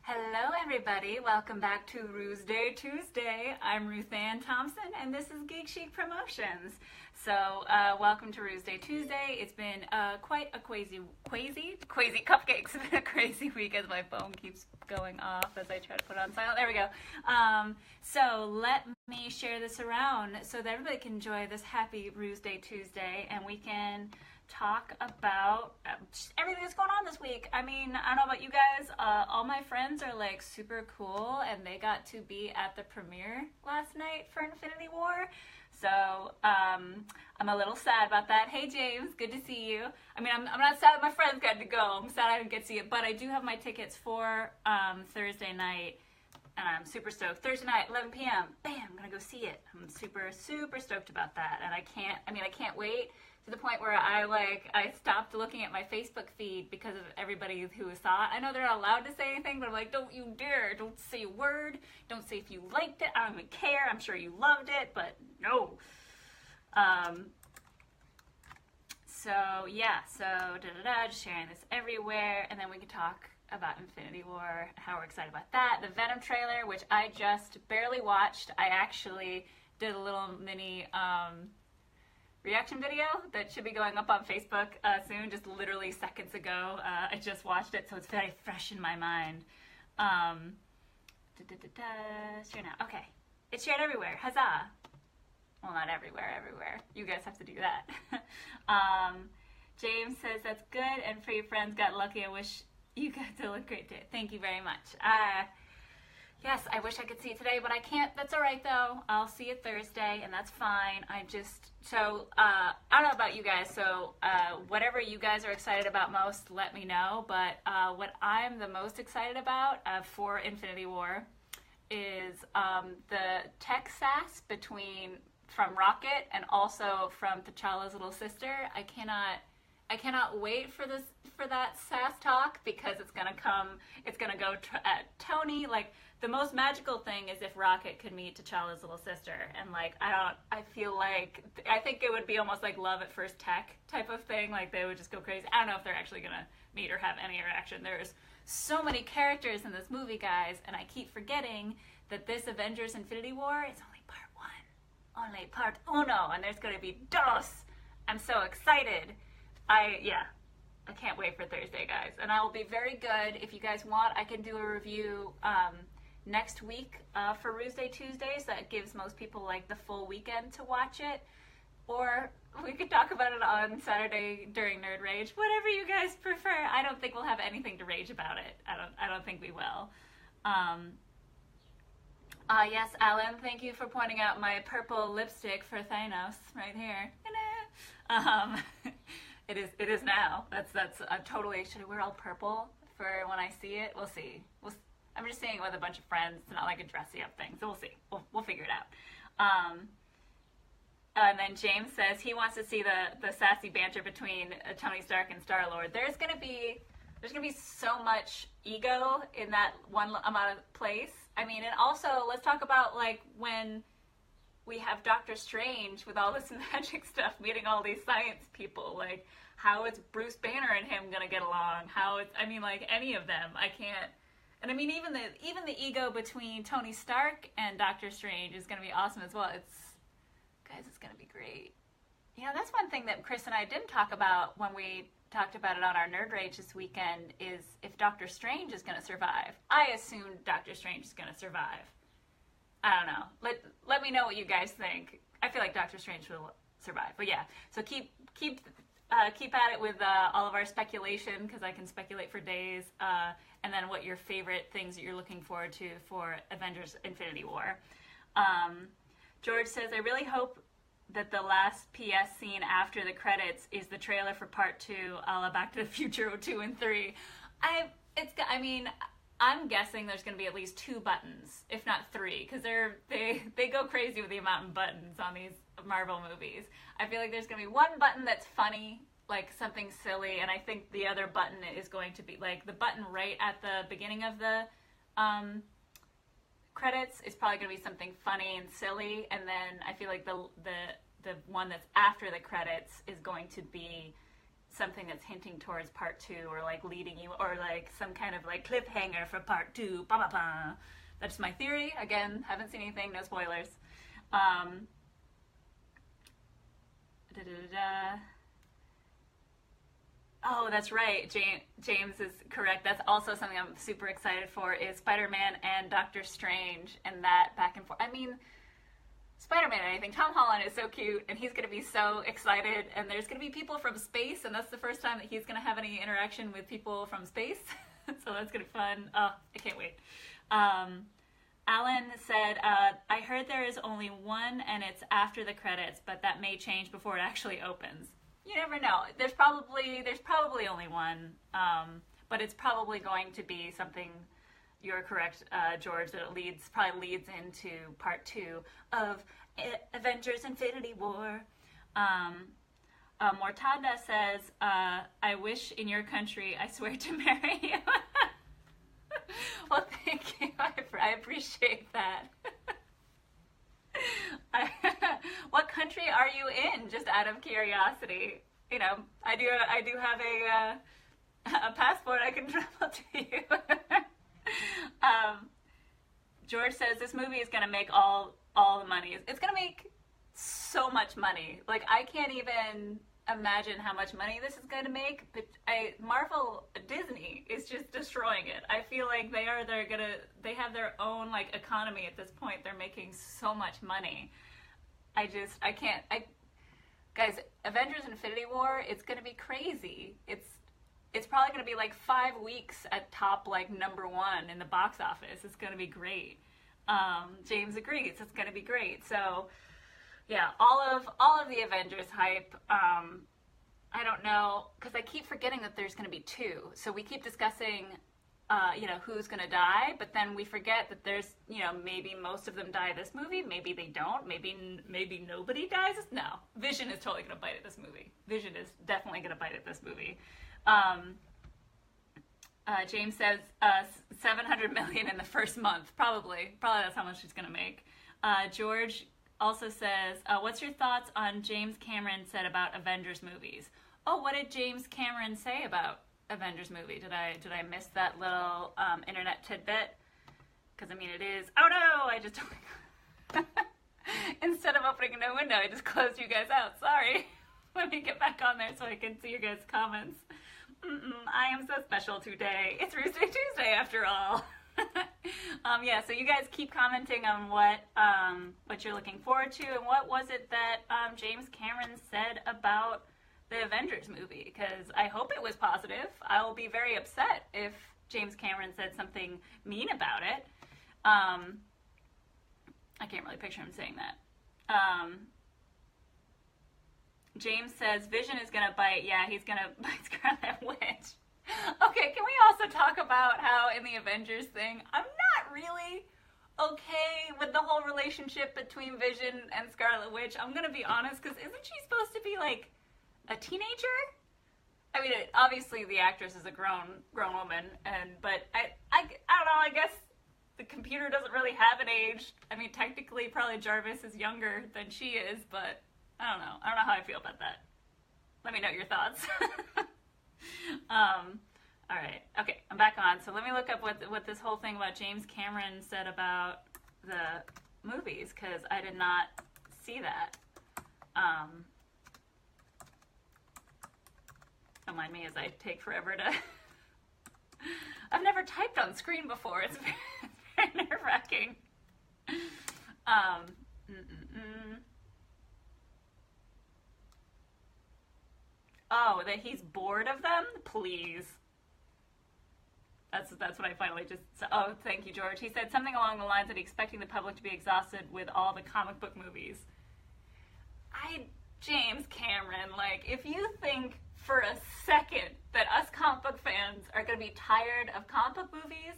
Hello everybody, welcome back to Ruesday Tuesday. I'm Ruth Ann Thompson and this is GeekChic Promotions. So welcome to Ruesday Tuesday. It's been quite a crazy cupcakes. It's been a crazy week as my phone keeps going off as I try to put it on silent. There we go. So let me share this around so that everybody can enjoy this happy Ruesday Tuesday and we can talk about everything that's going on this week. I mean, I don't know about you guys, all my friends are like super cool and they got to be at the premiere last night for Infinity War. So I'm a little sad about that. Hey James, good to see you. I mean, I'm not sad that my friends got to go. I'm sad I didn't get to see it, but I do have my tickets for Thursday night. And I'm super stoked. Thursday night, 11 p.m. Bam, I'm gonna go see it. I'm super stoked about that. And I can't wait to the point where I stopped looking at my Facebook feed because of everybody who saw it. I know they're not allowed to say anything, but I'm like, don't you dare. Don't say a word. Don't say if you liked it. I don't even care. I'm sure you loved it, but no. Just sharing this everywhere, and then we can talk about Infinity War, how we're excited about that. The Venom trailer, which I just barely watched. I actually did a little mini reaction video that should be going up on Facebook soon, just literally seconds ago. I just watched it, so it's very fresh in my mind. Share now. Okay. It's shared everywhere. Huzzah. Well, not everywhere. You guys have to do that. James says, that's good, and for your friends got lucky. I wish you got to look great today. Thank you very much. Yes, I wish I could see it today, but I can't. That's all right, though. I'll see it Thursday, and that's fine. I don't know about you guys, so whatever you guys are excited about most, let me know. But what I'm the most excited about for Infinity War is the tech sass from Rocket and also from T'Challa's little sister. I cannot wait for that sass talk because it's gonna go at Tony. Like, the most magical thing is if Rocket could meet T'Challa's little sister, and I think it would be almost like love at first tech type of thing. Like, they would just go crazy. I don't know if they're actually gonna meet or have any interaction. There's so many characters in this movie, guys, and I keep forgetting that this Avengers Infinity War is only part one, only part uno, and there's gonna be dos. I'm so excited. I can't wait for Thursday, guys. And I will be very good. If you guys want, I can do a review next week for Ruesday Tuesday, so that gives most people like the full weekend to watch it. Or we could talk about it on Saturday during Nerd Rage. Whatever you guys prefer. I don't think we'll have anything to rage about it. I don't think we will. Yes, Alan, thank you for pointing out my purple lipstick for Thanos right here. It is now. That's totally. Should I wear all purple for when I see it? We'll see. I'm just seeing it with a bunch of friends. It's not like a dressy up thing, so we'll see. We'll figure it out. And then James says he wants to see the sassy banter between Tony Stark and Star-Lord. There's gonna be so much ego in that one amount of place. I mean, and also let's talk about like when we have Doctor Strange with all this magic stuff meeting all these science people. Like, how is Bruce Banner and him gonna get along? Any of them. I can't. And I mean, even the ego between Tony Stark and Doctor Strange is gonna be awesome as well. It's gonna be great. You know, that's one thing that Chris and I didn't talk about when we talked about it on our Nerd Rage this weekend, is if Doctor Strange is gonna survive. I assume Doctor Strange is gonna survive. I don't know. Let me know what you guys think. I feel like Doctor Strange will survive. But yeah, so keep at it with all of our speculation, because I can speculate for days. And then what your favorite things that you're looking forward to for Avengers Infinity War. George says, I really hope that the last PS scene after the credits is the trailer for part 2, a la Back to the Future 2 and 3. I'm guessing there's going to be at least 2 buttons, if not 3, because they go crazy with the amount of buttons on these Marvel movies. I feel like there's going to be one button that's funny, like something silly, and I think the other button is going to be, like, the button right at the beginning of the credits is probably going to be something funny and silly, and then I feel like the one that's after the credits is going to be something that's hinting towards part 2, or like leading you, or like some kind of like cliffhanger for part 2. Bah, bah, bah. That's my theory. Again, haven't seen anything, no spoilers. Oh, that's right. James is correct. That's also something I'm super excited for, is Spider-Man and Doctor Strange, and that back and forth. I mean, Spider-Man and anything. Tom Holland is so cute, and he's going to be so excited, and there's going to be people from space, and that's the first time that he's going to have any interaction with people from space. So that's going to be fun. Oh, I can't wait. Alan said, I heard there is only one, and it's after the credits, but that may change before it actually opens. You never know. There's probably only one, but it's probably going to be something. You're correct, George, that it probably leads into part 2 of Avengers Infinity War. Mortada says, I wish in your country I swear to marry you. Well, thank you. I appreciate that. What country are you in? Just out of curiosity. You know, I do have a passport I can travel to you. George says this movie is gonna make all the money. It's gonna make so much money. Like, I can't even imagine how much money this is gonna make. But Disney is just destroying it. I feel like they have their own like economy at this point. They're making so much money. Guys, Avengers Infinity War, it's gonna be crazy. It's probably going to be like 5 weeks at top, like #1 in the box office. It's going to be great. James agrees. It's going to be great. So, yeah, all of the Avengers hype. I don't know, because I keep forgetting that there's going to be 2. So we keep discussing, who's going to die, but then we forget that there's, maybe most of them die this movie. Maybe they don't. Maybe nobody dies. No, Vision is totally going to bite at this movie. Vision is definitely going to bite at this movie. James says 700 million in the first month. Probably that's how much she's gonna make. George also says, what's your thoughts on James Cameron said about Avengers movies? Oh, what did James Cameron say about Avengers movie? Did I miss that little internet tidbit? Because I mean, it is. Oh no! I just instead of opening a new window, I just closed you guys out. Sorry. Let me get back on there so I can see your guys' comments. I am so special today. It's Rooster Tuesday after all. Yeah, so you guys keep commenting on what you're looking forward to, and what was it that James Cameron said about the Avengers movie, because I hope it was positive. I will be very upset if James Cameron said something mean about it. I can't really picture him saying that. James says, Vision is going to bite. Yeah, he's going to bite Scarlet Witch. Okay, can we also talk about how in the Avengers thing, I'm not really okay with the whole relationship between Vision and Scarlet Witch. I'm going to be honest, because isn't she supposed to be, like, a teenager? I mean, obviously the actress is a grown woman, but I don't know, I guess the computer doesn't really have an age. I mean, technically, probably Jarvis is younger than she is, but I don't know how I feel about that. Let me know your thoughts. All right. Okay, I'm back on. So let me look up what this whole thing about James Cameron said about the movies, because I did not see that. Don't mind me as I take forever to... I've never typed on screen before. It's very nerve-wracking. Oh, that he's bored of them? Please. That's what I finally just said. Oh, thank you, George. He said something along the lines that he's expecting the public to be exhausted with all the comic book movies. James Cameron, like, if you think for a second that us comic book fans are going to be tired of comic book movies,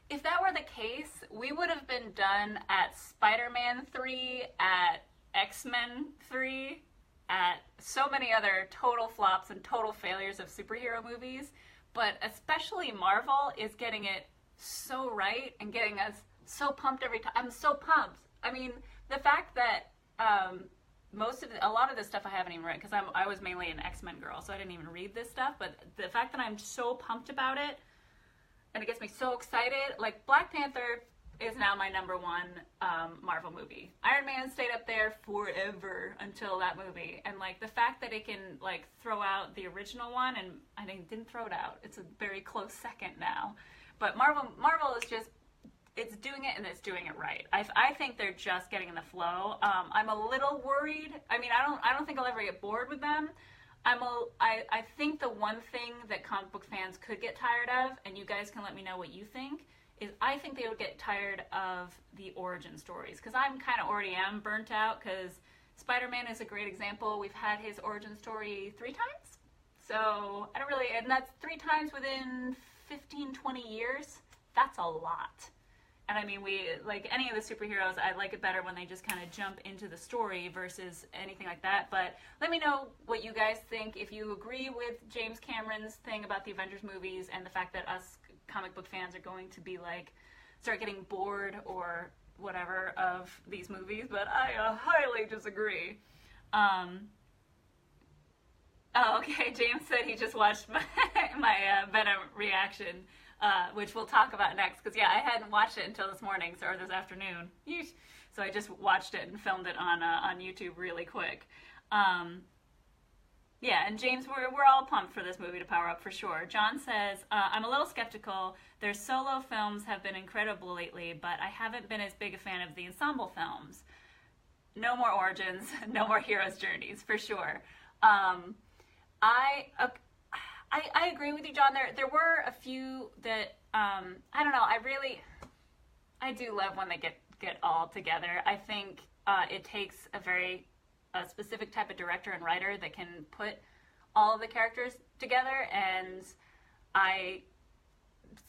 if that were the case, we would have been done at Spider-Man 3, at X-Men 3, at so many other total flops and total failures of superhero movies. But especially Marvel is getting it so right and getting us so pumped every time. I'm so pumped. I mean, the fact that a lot of this stuff I haven't even read, because I was mainly an X-Men girl, so I didn't even read this stuff. But the fact that I'm so pumped about it, and it gets me so excited, like Black Panther is now my '1 Marvel movie. Iron Man stayed up there forever until that movie, and like the fact that it can like throw out the original one, and I didn't throw it out. It's a very close second now, but Marvel is just, it's doing it, and it's doing it right. I think they're just getting in the flow. I'm a little worried. I mean, I don't think I'll ever get bored with them. I think the one thing that comic book fans could get tired of, and you guys can let me know what you think, is I think they would get tired of the origin stories, because I'm kind of already am burnt out, because Spider-Man is a great example. We've had his origin story 3 times, so I don't really, and that's 3 times within 15, 20 years. That's a lot. And I mean, we, like any of the superheroes, I like it better when they just kind of jump into the story versus anything like that. But let me know what you guys think. If you agree with James Cameron's thing about the Avengers movies and the fact that us comic book fans are going to be like, start getting bored or whatever of these movies, but I highly disagree. Oh, okay, James said he just watched my Venom reaction. Which we'll talk about next, because yeah, I hadn't watched it until this morning, or this afternoon. Yeesh. So I just watched it and filmed it on YouTube really quick. Yeah, and James, we're all pumped for this movie to power up for sure. John says, I'm a little skeptical. Their solo films have been incredible lately, but I haven't been as big a fan of the ensemble films. No more origins, no more heroes' journeys, for sure. I agree with you, John. There were a few that, I don't know, I do love when they get all together. I think it takes a very specific type of director and writer that can put all of the characters together, and I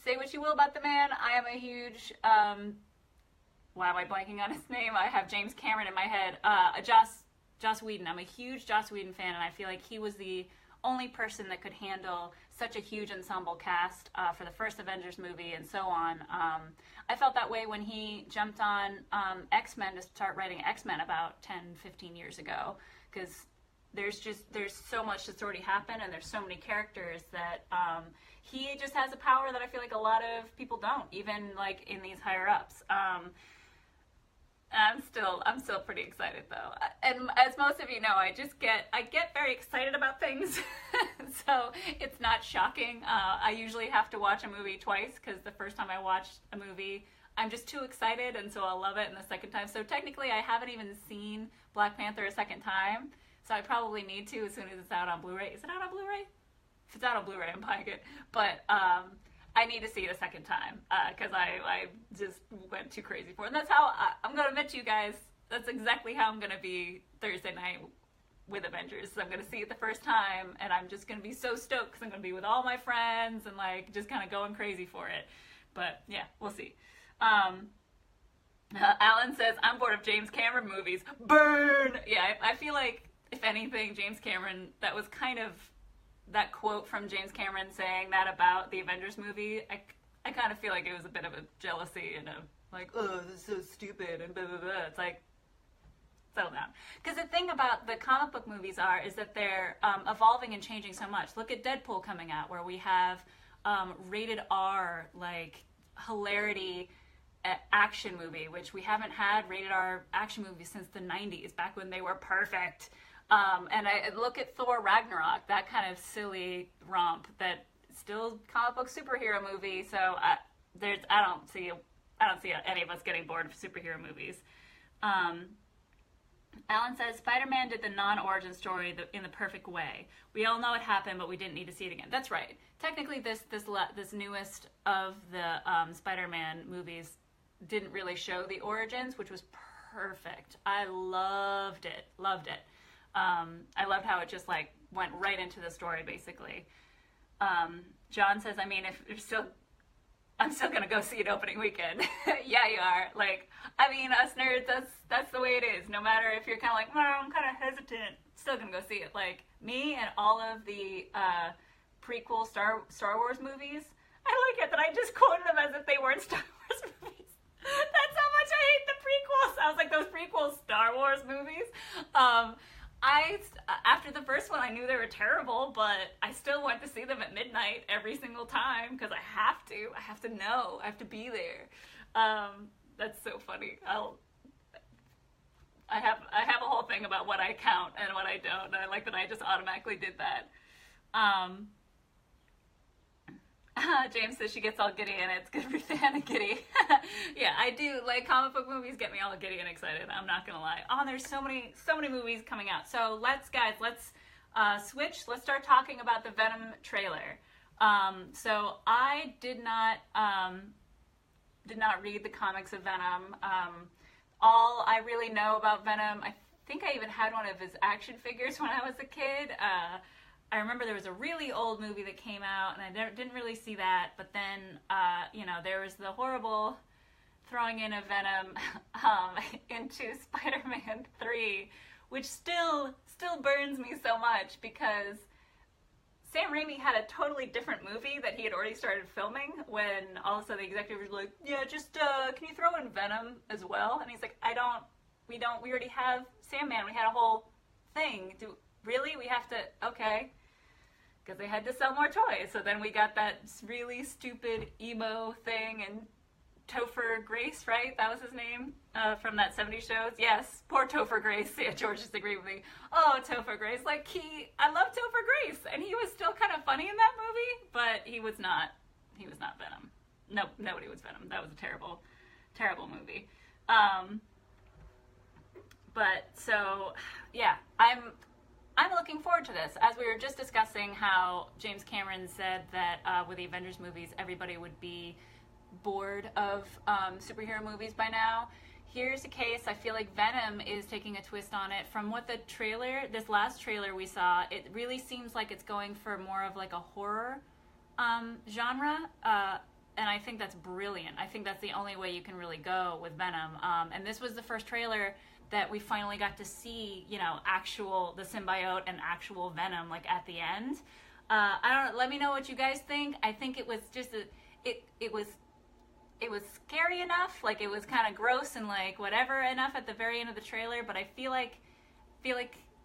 say what you will about the man. I am a huge, why am I blanking on his name? I have James Cameron in my head. Joss Whedon. I'm a huge Joss Whedon fan, and I feel like he was the only person that could handle such a huge ensemble cast for the first Avengers movie and so on. I felt that way when he jumped on X-Men to start writing X-Men about 10, 15 years ago, because there's so much that's already happened, and there's so many characters that he just has a power that I feel like a lot of people don't, even like in these higher ups. I'm still pretty excited though, and as most of you know, I get very excited about things, so it's not shocking. I usually have to watch a movie twice, because the first time I watched a movie, I'm just too excited, and so I'll love it. And the second time, so technically, I haven't even seen Black Panther a second time, so I probably need to as soon as it's out on Blu-ray. Is it out on Blu-ray? If it's out on Blu-ray, I'm buying it, but I need to see it a second time, because I just went too crazy for it. And that's how, I'm going to admit to you guys, that's exactly how I'm going to be Thursday night with Avengers. So I'm going to see it the first time, and I'm just going to be so stoked, because I'm going to be with all my friends, and like, just kind of going crazy for it. But yeah, we'll see. Alan says, I'm bored of James Cameron movies. Burn! Yeah, I feel like, if anything, James Cameron, that was kind of, that quote from James Cameron saying that about the Avengers movie, I kind of feel like it was a bit of a jealousy and a like, oh, this is so stupid and blah, blah, blah. It's like, settle down. Because the thing about the comic book movies is that they're evolving and changing so much. Look at Deadpool coming out, where we have rated R, like, hilarity action movie, which we haven't had rated R action movies since the 90s, back when they were perfect. And I look at Thor Ragnarok, that kind of silly romp that still comic book superhero movie. So I don't see any of us getting bored of superhero movies. Alan says, Spider-Man did the non-origin story in the perfect way. We all know it happened, but we didn't need to see it again. That's right. Technically, this newest of the Spider-Man movies didn't really show the origins, which was perfect. I loved it. I loved how it just like went right into the story, basically. John says, I mean, I'm still gonna go see it opening weekend. Yeah, you are. Like, I mean, us nerds, that's the way it is. No matter if you're kind of like, well, I'm kind of hesitant, still gonna go see it. Like, me and all of the prequel Star Wars movies, I like it that I just quoted them as if they weren't Star Wars movies. That's how much I hate the prequels. I was like, those prequel Star Wars movies. After the first one, I knew they were terrible, but I still went to see them at midnight every single time because I have to. I have to know. I have to be there. That's so funny. I have a whole thing about what I count and what I don't, and I like that I just automatically did that. James says she gets all giddy and it's good for Fan and giddy. Yeah, I do. Like, comic book movies get me all giddy and excited. I'm not gonna lie. Oh, there's so many movies coming out. So let's switch. Let's start talking about the Venom trailer. So I did not read the comics of Venom. All I really know about Venom, I think I even had one of his action figures when I was a kid. I remember there was a really old movie that came out, and I didn't really see that. But then, there was the horrible throwing in of Venom into Spider-Man 3, which still burns me so much because Sam Raimi had a totally different movie that he had already started filming when all of a sudden the executive was like, yeah, just, can you throw in Venom as well? And he's like, we already have Sandman. We had a whole thing. Really? We have to, okay. Because they had to sell more toys. So then we got that really stupid emo thing, and Topher Grace, right? That was his name from that 70s shows. Yes, poor Topher Grace. Yeah, George just agreed with me. Oh, Topher Grace. Like, I love Topher Grace, and he was still kind of funny in that movie, but he was not Venom. No, nobody was Venom. That was a terrible, terrible movie. But so, yeah, I'm looking forward to this. As we were just discussing how James Cameron said that with the Avengers movies, everybody would be bored of superhero movies by now. Here's the case. I feel like Venom is taking a twist on it. From what this last trailer we saw, it really seems like it's going for more of like a horror genre. And I think that's brilliant. I think that's the only way you can really go with Venom. And this was the first trailer that we finally got to see, the symbiote and actual Venom, like, at the end. I don't know, let me know what you guys think. I think it was just, it was scary enough, like, it was kind of gross and, like, whatever enough at the very end of the trailer, but I feel like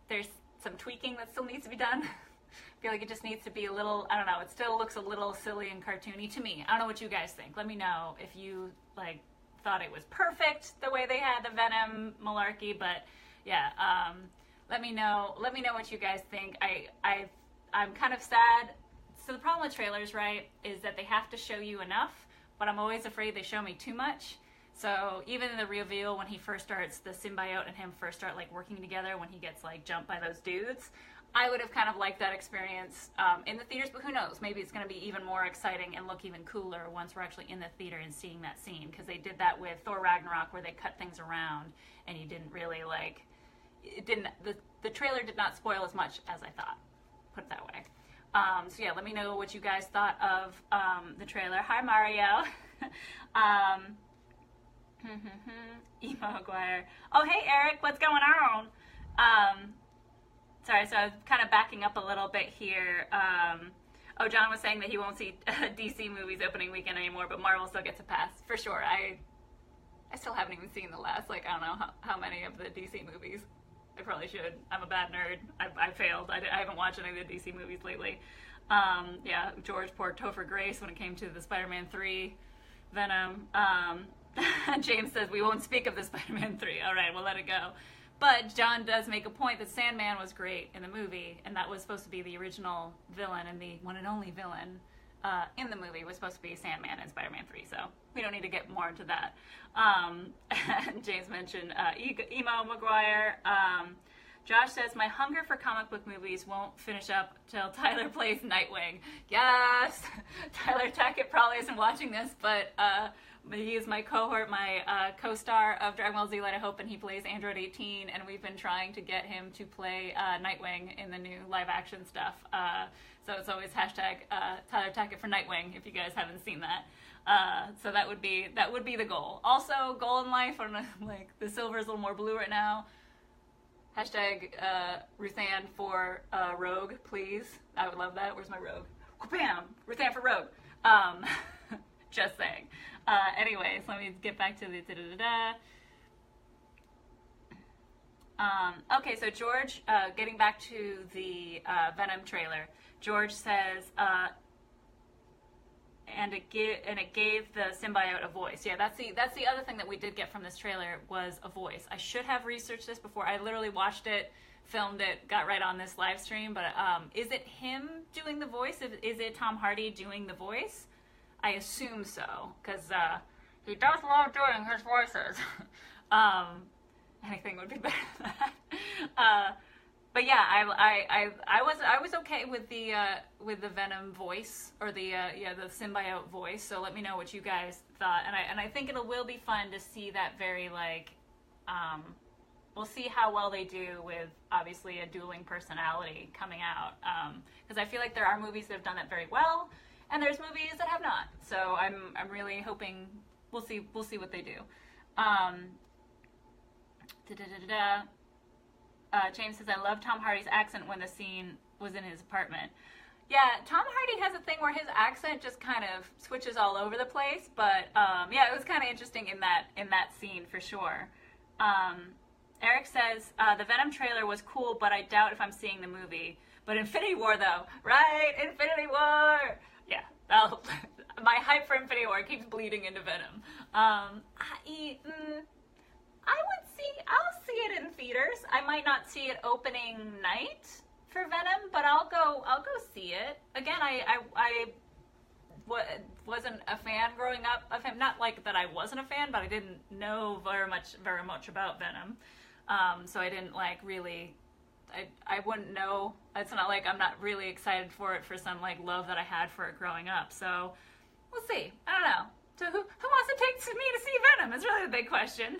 there's some tweaking that still needs to be done. I feel like it just needs to be a little, I don't know, it still looks a little silly and cartoony to me. I don't know what you guys think. Let me know if you, like, thought it was perfect the way they had the Venom malarkey, but yeah, let me know what you guys think. I'm kind of sad. So the problem with trailers, right, is that they have to show you enough, but I'm always afraid they show me too much. So even in the reveal, when he first starts, the symbiote and him first start like working together, when he gets like jumped by those dudes, I would have kind of liked that experience in the theaters, but who knows? Maybe it's going to be even more exciting and look even cooler once we're actually in the theater and seeing that scene, because they did that with Thor Ragnarok, where they cut things around and you didn't really the trailer did not spoil as much as I thought, put it that way. So yeah, let me know what you guys thought of the trailer. Hi, Mario. Emo Maguire. Oh, hey, Eric, what's going on? Sorry, so I was kind of backing up a little bit here. John was saying that he won't see DC movies opening weekend anymore, but Marvel still gets a pass, for sure. I still haven't even seen the last, I don't know how many of the DC movies. I probably should. I'm a bad nerd. I failed. I haven't watched any of the DC movies lately. Yeah, George poured Topher Grace when it came to the Spider-Man 3, Venom. James says, we won't speak of the Spider-Man 3. All right, we'll let it go. But John does make a point that Sandman was great in the movie, and that was supposed to be the original villain, and the one and only villain in the movie was supposed to be Sandman in Spider-Man 3, so we don't need to get more into that. James mentioned Emo Maguire. Josh says, my hunger for comic book movies won't finish up till Tyler plays Nightwing. Yes! Tyler Tackett probably isn't watching this, but he is my cohort, my co-star of Dragon Ball Z Light of Hope, and he plays Android 18, and we've been trying to get him to play Nightwing in the new live-action stuff. So it's always hashtag Tyler Tackett for Nightwing, if you guys haven't seen that. So that would be the goal. Also, goal in life, I don't know, like, the silver is a little more blue right now. Hashtag Ruthann for Rogue, please. I would love that. Where's my Rogue? Bam! Ruthann for Rogue. Just saying. Anyways, let me get back to the Okay, so George, getting back to the Venom trailer, George says, and it gave the symbiote a voice. Yeah, that's the other thing that we did get from this trailer was a voice. I should have researched this before. I literally watched it, filmed it, got right on this live stream. But is it him doing the voice? Is it Tom Hardy doing the voice? I assume so, because he does love doing his voices. Anything would be better than that. But yeah, I was okay with the Venom voice, or the symbiote voice. So let me know what you guys thought, and I think it will be fun to see that very we'll see how well they do with obviously a dueling personality coming out, because I feel like there are movies that have done that very well, and there's movies that have not. So I'm really hoping we'll see what they do. James says, I love Tom Hardy's accent when the scene was in his apartment. Yeah, Tom Hardy has a thing where his accent just kind of switches all over the place, but yeah, it was kind of interesting in that scene for sure. Eric says, the Venom trailer was cool, but I doubt if I'm seeing the movie. But Infinity War, though, right? Infinity War! Yeah, my hype for Infinity War keeps bleeding into Venom. I'll see it in theaters. I might not see it opening night for Venom, but I'll go see it. Again, I wasn't a fan growing up of him. Not like that I wasn't a fan, but I didn't know very much about Venom. So I didn't really, I wouldn't know. It's not like I'm not really excited for it for some love that I had for it growing up. So we'll see. I don't know. So who wants to take me to see Venom is really the big question.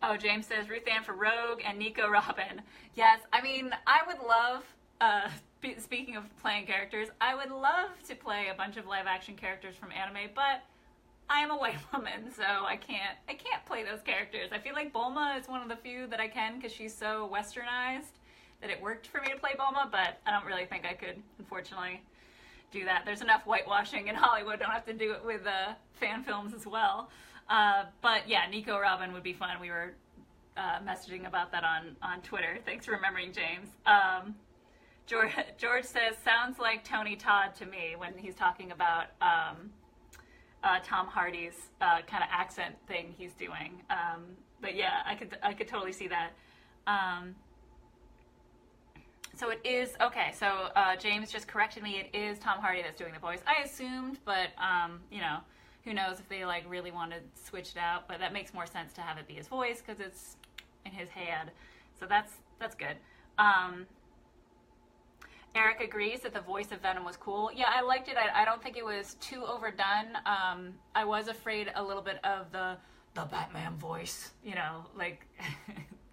Oh, James says Ruth Ann for Rogue and Nico Robin. Yes, I mean, I would love, speaking of playing characters, I would love to play a bunch of live action characters from anime, but I am a white woman, so I can't play those characters. I feel like Bulma is one of the few that I can, because she's so westernized that it worked for me to play Bulma, but I don't really think I could, unfortunately, do that. There's enough whitewashing in Hollywood. Don't have to do it with fan films as well. But yeah, Nico Robin would be fun. We were messaging about that on Twitter. Thanks for remembering, James. George says, sounds like Tony Todd to me when he's talking about Tom Hardy's kind of accent thing he's doing. But yeah, I could totally see that. So it is, okay, so James just corrected me, it is Tom Hardy that's doing the voice. I assumed, but, who knows if they, really want to switch it out, but that makes more sense to have it be his voice, because it's in his head. So that's good. Eric agrees that the voice of Venom was cool. Yeah, I liked it. I don't think it was too overdone. I was afraid a little bit of the Batman voice,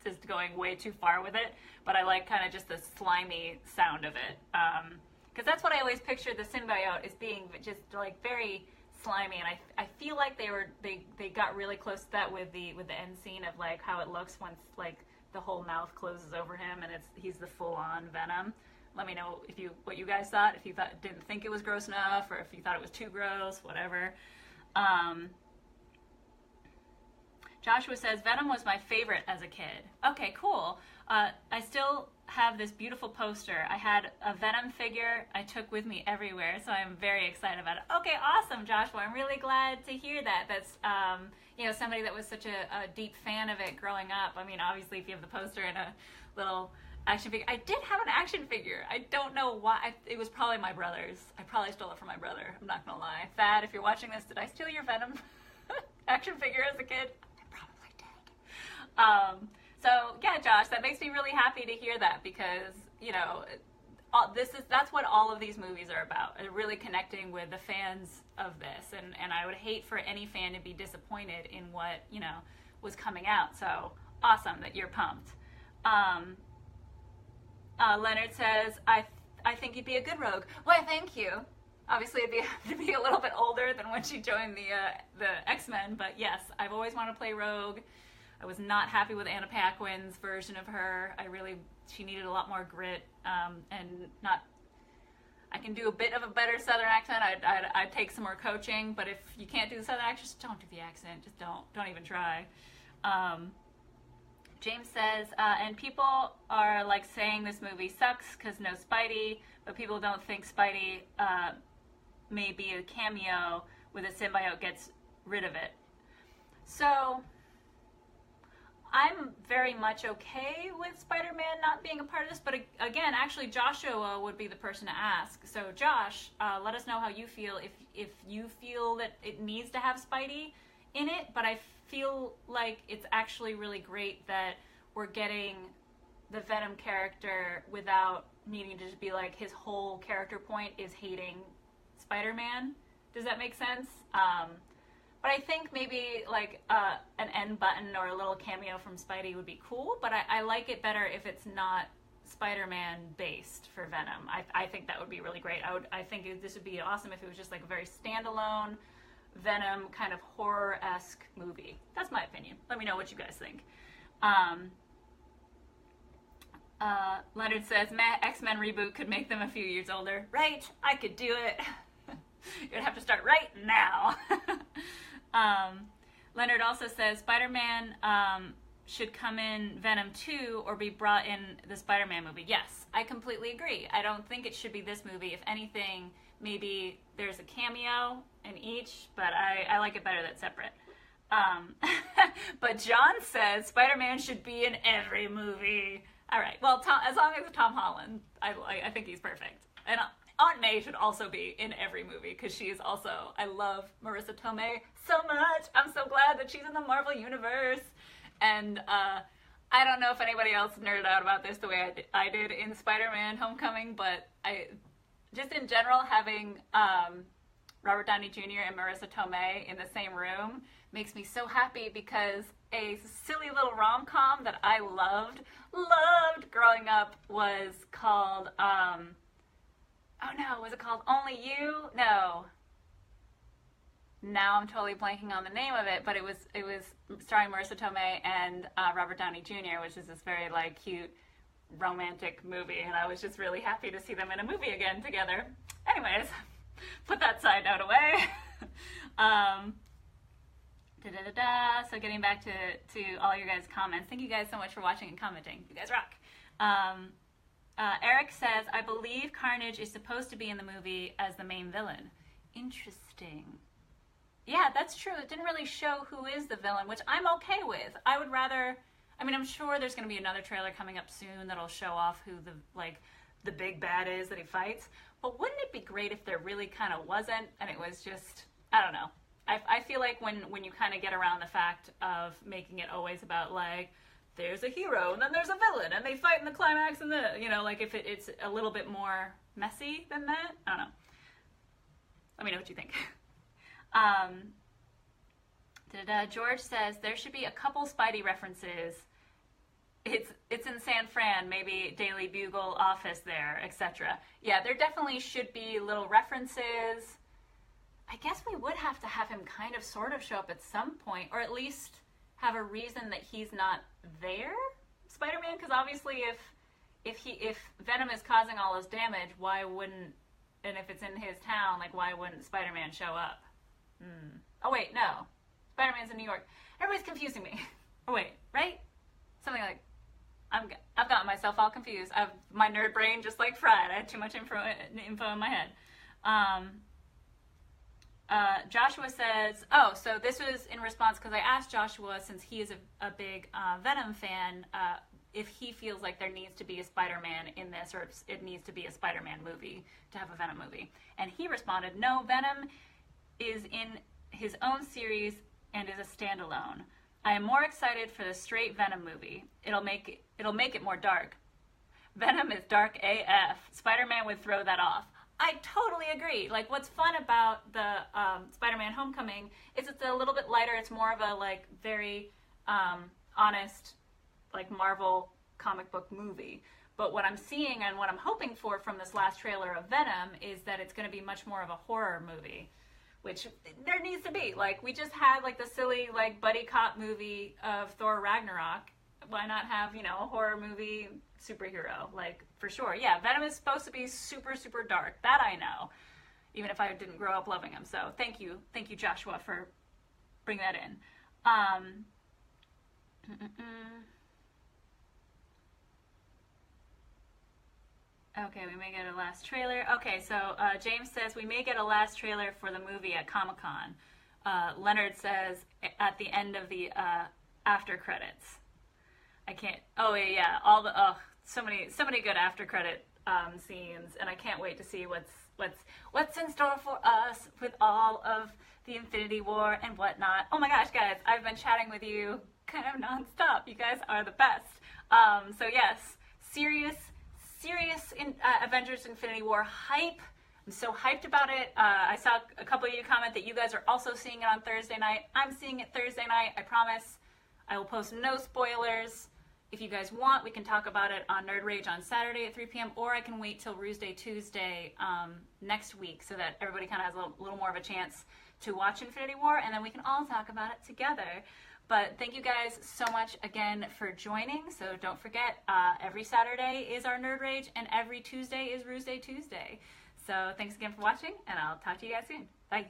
just going way too far with it, but I like kind of just the slimy sound of it, because that's what I always pictured the symbiote as being, just very slimy, and I feel like they got really close to that with the end scene of how it looks once the whole mouth closes over him and he's the full-on Venom. Let me know what you guys thought, if you didn't think it was gross enough, or if you thought it was too gross, whatever. Joshua says, Venom was my favorite as a kid. Okay, cool. I still have this beautiful poster. I had a Venom figure I took with me everywhere, so I'm very excited about it. Okay, awesome, Joshua. I'm really glad to hear that. That's, somebody that was such a deep fan of it growing up. I mean, obviously, if you have the poster and a little action figure. I did have an action figure. I don't know why. It was probably my brother's. I probably stole it from my brother. I'm not going to lie. Thad, if you're watching this, did I steal your Venom action figure as a kid? So yeah, Josh, that makes me really happy to hear that, because that's what all of these movies are about, really connecting with the fans of this, and I would hate for any fan to be disappointed in what was coming out. So awesome that you're pumped. Leonard says, I think you'd be a good Rogue. Why, thank you. Obviously, it'd have to be a little bit older than when she joined the X-Men, but yes, I've always wanted to play Rogue. I was not happy with Anna Paquin's version of her. She needed a lot more grit, and I can do a bit of a better Southern accent. I'd take some more coaching, but if you can't do the Southern accent, just don't do the accent. Just don't even try. James says, and people are like saying this movie sucks because no Spidey, but people don't think Spidey may be a cameo with a symbiote gets rid of it. So I'm very much okay with Spider-Man not being a part of this, but again, actually Joshua would be the person to ask. So Josh, let us know how you feel, if you feel that it needs to have Spidey in it, but I feel like it's actually really great that we're getting the Venom character without needing to just be like his whole character point is hating Spider-Man. Does that make sense? But I think maybe like an end button or a little cameo from Spidey would be cool, but I like it better if it's not Spider-Man based for Venom. I think that would be really great. I think this would be awesome if it was just like a very standalone Venom kind of horror-esque movie. That's my opinion. Let me know what you guys think. Leonard says, X-Men reboot could make them a few years older. Right, I could do it. You'd have to start right now. Leonard also says, Spider-Man should come in Venom 2 or be brought in the Spider-Man movie. Yes, I completely agree. I don't think it should be this movie. If anything, maybe there's a cameo in each, but I like it better that's separate. But John says Spider-Man should be in every movie. All right, well, as long as it's Tom Holland, I think he's perfect. And Aunt May should also be in every movie because she is also, I love Marissa Tomei so much. I'm so glad that she's in the Marvel Universe. And I don't know if anybody else nerded out about this the way I did in Spider-Man Homecoming, but just in general, having Robert Downey Jr. and Marissa Tomei in the same room makes me so happy because a silly little rom-com that I loved growing up was called, was it called Only You? No. Now I'm totally blanking on the name of it, but it was starring Marissa Tomei and Robert Downey Jr., which is this very like cute romantic movie, and I was just really happy to see them in a movie again together. Anyways, put that side note away. So getting back to all your guys' comments. Thank you guys so much for watching and commenting. You guys rock. Eric says, I believe Carnage is supposed to be in the movie as the main villain. Interesting. Yeah, that's true. It didn't really show who is the villain, which I'm okay with. I would rather, I'm sure there's going to be another trailer coming up soon that'll show off who the big bad is that he fights. But wouldn't it be great if there really kind of wasn't, and it was just, I don't know. I feel like when you kind of get around the fact of making it always about like, there's a hero and then there's a villain and they fight in the climax and like if it's a little bit more messy than that, I don't know. Let me know what you think. George says there should be a couple Spidey references. It's in San Fran, maybe Daily Bugle office there, etc. Yeah, there definitely should be little references. I guess we would have to have him kind of sort of show up at some point, or at least have a reason that he's not there, Spider-Man, because obviously if Venom is causing all this damage, why wouldn't, and if it's in his town, like why wouldn't Spider-Man show up? Oh wait, no. Spider-Man's in New York. Everybody's confusing me. Oh wait, right? Something like, I've gotten myself all confused. My nerd brain just like fried. I had too much info in my head. Joshua says, so this was in response because I asked Joshua, since he is a big Venom fan, if he feels like there needs to be a Spider-Man in this, or it needs to be a Spider-Man movie to have a Venom movie. And he responded, no, Venom is in his own series and is a standalone. I am more excited for the straight Venom movie. It'll make it more dark. Venom is dark AF. Spider-Man would throw that off. I totally agree. Like, what's fun about the Spider-Man Homecoming is it's a little bit lighter. It's more of a, like, very honest, like, Marvel comic book movie. But what I'm seeing and what I'm hoping for from this last trailer of Venom is that it's going to be much more of a horror movie, which there needs to be. Like, we just had, like, the silly, like, buddy cop movie of Thor Ragnarok. why not have, you know, a horror movie superhero? Like, for sure. Yeah, Venom is supposed to be super, super dark. That I know, even if I didn't grow up loving him. So thank you, Joshua, for bringing that in. Okay, we may get a last trailer. Okay, so James says we may get a last trailer for the movie at Comic-Con. Leonard says at the end of the after credits. I can't. Oh yeah, all the so many good after credit scenes, and I can't wait to see what's in store for us with all of the Infinity War and whatnot. Oh my gosh, guys, I've been chatting with you kind of nonstop. You guys are the best. So yes, serious in Avengers Infinity War hype. I'm so hyped about it. I saw a couple of you comment that you guys are also seeing it on Thursday night. I'm seeing it Thursday night, I promise. I will post no spoilers. If you guys want, we can talk about it on Nerd Rage on Saturday at 3 p.m. or I can wait till Ruesday Tuesday next week so that everybody kind of has a little more of a chance to watch Infinity War, and then we can all talk about it together. But thank you guys so much again for joining. So don't forget, every Saturday is our Nerd Rage, and every Tuesday is Ruesday Tuesday. So thanks again for watching, and I'll talk to you guys soon. Bye.